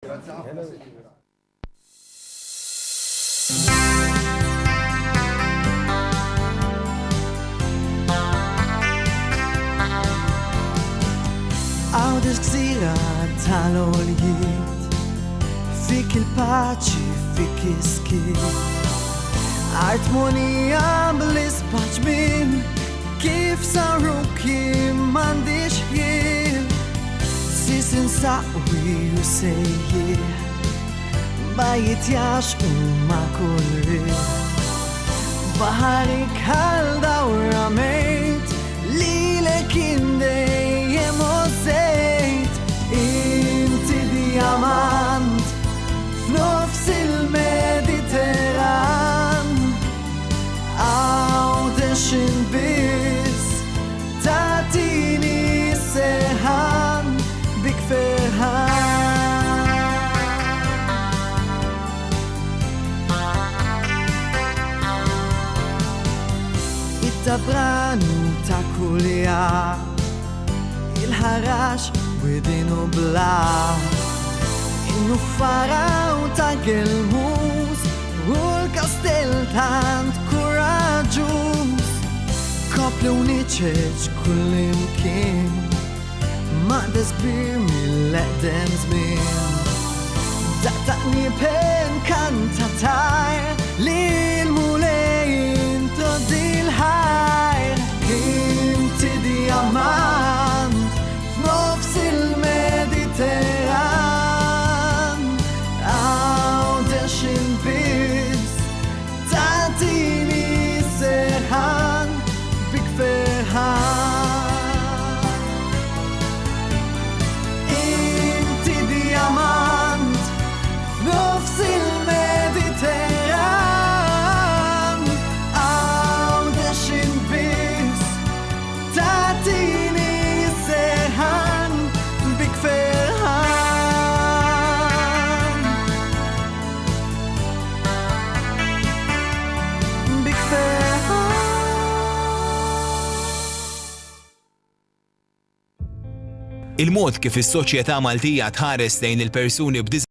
Grazie ħafna Sinjura. Għawdex gżira tal-oljiet, fik il-paċi, fik iskit. Artmonija bl-ispaċ min, kif saru kim mandiċ jien. Sisin saqwi u sejjir, bajiet jax u ma kulli. Baharik għal dawra mejt, li lekin dejjem ożejt. Inti dijamant, f'nofs il-Mediterran. Għawdex inbis, tatini seħan, bik ferħan. It-tabranu ta' kulja, il-ħarax widinu bla. In-nuffara u ta' gelmus, u l-kastel tant kuraġus. Koplu niċeċ kullimkien, maqdes kbir mill-eqdem żmien. Daqtaqni pen kantatajr, li l-mulejn toddi l-ħajr. Inti dijamant, f'nofs il-Mediterran. Għawdex inbis, tatini serħan, bik ferħan. Inti dijamant, f'nofs il-Mediterran. Għawdex inbis, tatini serħan, bik ferħan. Bik ferħan. Il-mod kif is-soċjetà Maltija tħares lejn il-persuni b'diżabilità